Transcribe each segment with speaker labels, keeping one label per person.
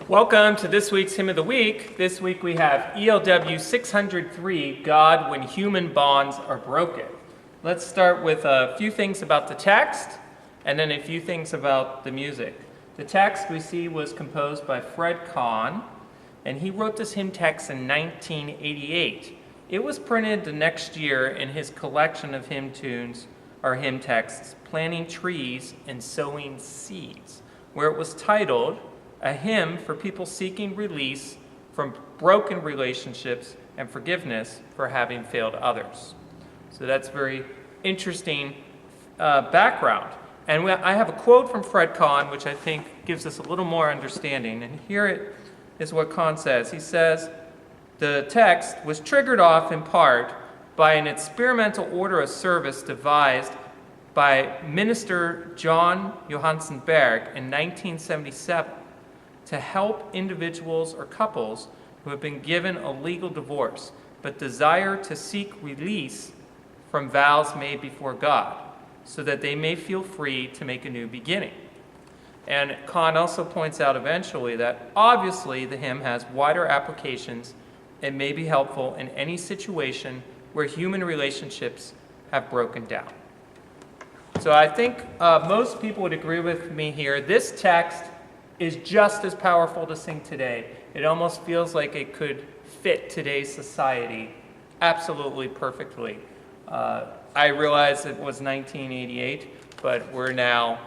Speaker 1: Welcome to this week's Hymn of the Week. This week we have ELW 603, God When Human Bonds Are Broken. Let's start with a few things about the text and then a few things about the music. The text we see was composed by Fred Kahn, and he wrote this hymn text in 1988. It was printed the next year in his collection of hymn tunes, or hymn texts, Planting Trees and Sowing Seeds, where it was titled, A Hymn for People Seeking Release from Broken Relationships and Forgiveness for Having Failed Others. So that's very interesting background. And I have a quote from Fred Kahn, which I think gives us a little more understanding. And here it is what Kahn says. He says, the text was triggered off in part by an experimental order of service devised by Minister John Johansen Berg in 1977 to help individuals or couples who have been given a legal divorce but desire to seek release from vows made before God so that they may feel free to make a new beginning. And Kahn also points out eventually that obviously the hymn has wider applications and may be helpful in any situation where human relationships have broken down. So I think most people would agree with me here. This text is just as powerful to sing today. It almost feels like it could fit today's society absolutely perfectly. I realize it was 1988, but we're now,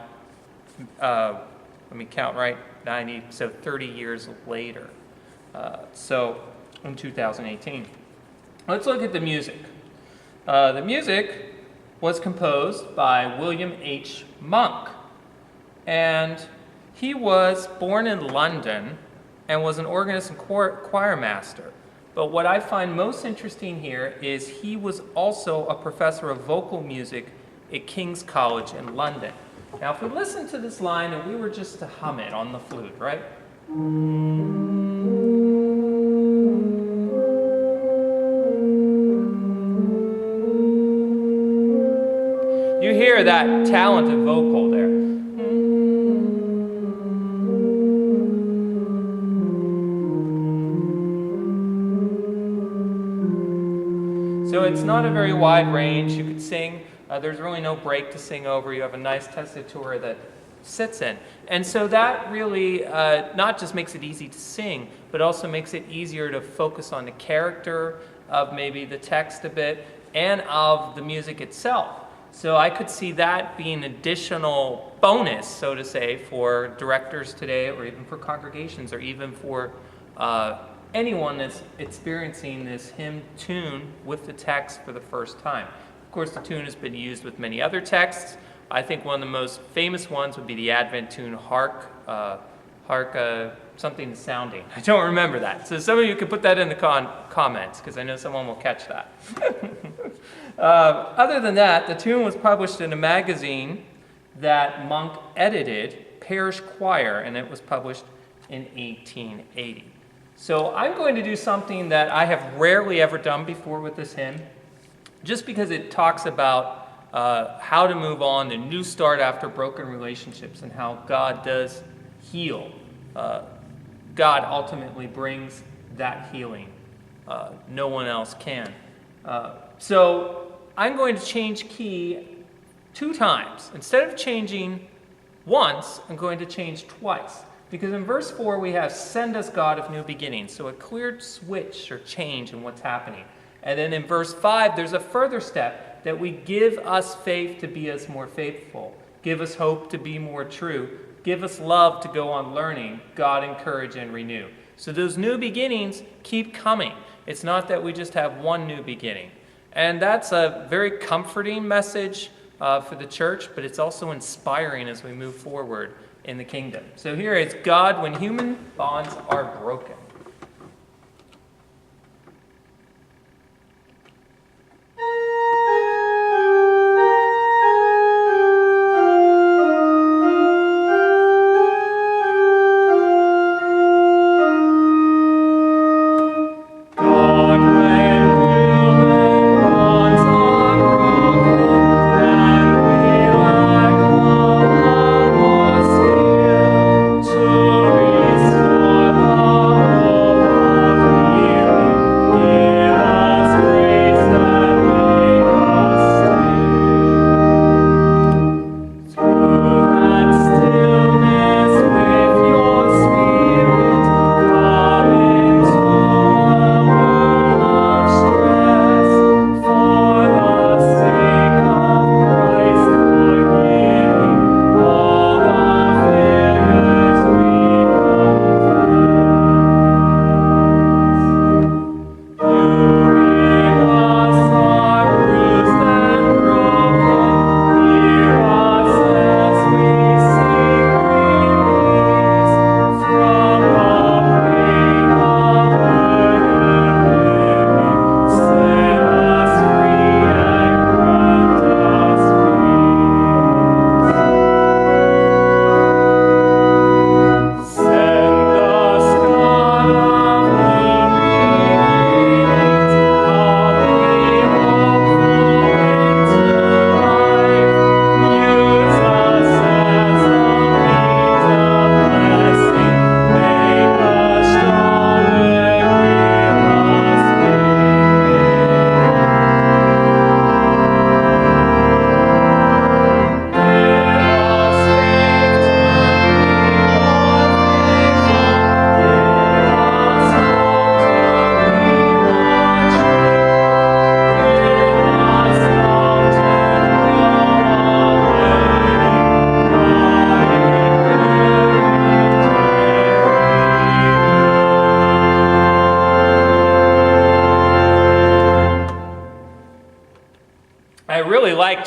Speaker 1: let me count right, 90, so 30 years later. So in 2018. Let's look at the music. The music was composed by William H. Monk, and he was born in London and was an organist and choir master. But what I find most interesting here is he was also a professor of vocal music at King's College in London. Now, if we listen to this line and we were just to hum it on the flute, right? You hear that talented vocal there. So it's not a very wide range. You could sing, there's really no break to sing over. You have a nice tessitura that sits in. And so that really not just makes it easy to sing, but also makes it easier to focus on the character of maybe the text a bit and of the music itself. So I could see that being an additional bonus, so to say, for directors today, or even for congregations, or even for anyone that's experiencing this hymn tune with the text for the first time. Of course, the tune has been used with many other texts. I think one of the most famous ones would be the Advent tune, Hark, something sounding. I don't remember that. So some of you could put that in the comments, because I know someone will catch that. Other than that, the tune was published in a magazine that Monk edited, Parish Choir, and it was published in 1880. So I'm going to do something that I have rarely ever done before with this hymn, just because it talks about how to move on, the new start after broken relationships, and how God does heal. God ultimately brings that healing. No one else can. So I'm going to change key 2 times. Instead of changing once, I'm going to change twice. Because in verse 4 we have, send us God of new beginnings. So a clear switch or change in what's happening. And then in verse 5 there's a further step that we give us faith to be us more faithful. Give us hope to be more true. Give us love to go on learning. God encourage and renew. So those new beginnings keep coming. It's not that we just have one new beginning. And that's a very comforting message for the church, but it's also inspiring as we move forward in the kingdom. So here is God when human bonds are broken.
Speaker 2: To restore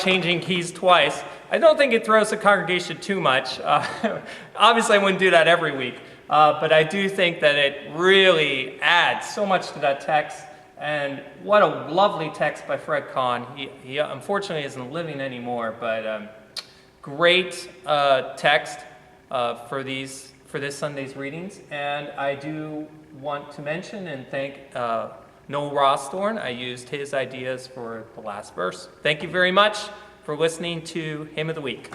Speaker 1: changing keys twice. I don't think it throws the congregation too much. Obviously, I wouldn't do that every week, but I do think that it really adds so much to that text. And what a lovely text by Fred Kahn. He unfortunately isn't living anymore, but great text for this Sunday's readings. And I do want to mention and thank Noel Rosthorn. I used his ideas for the last verse. Thank you very much for listening to Hymn of the Week.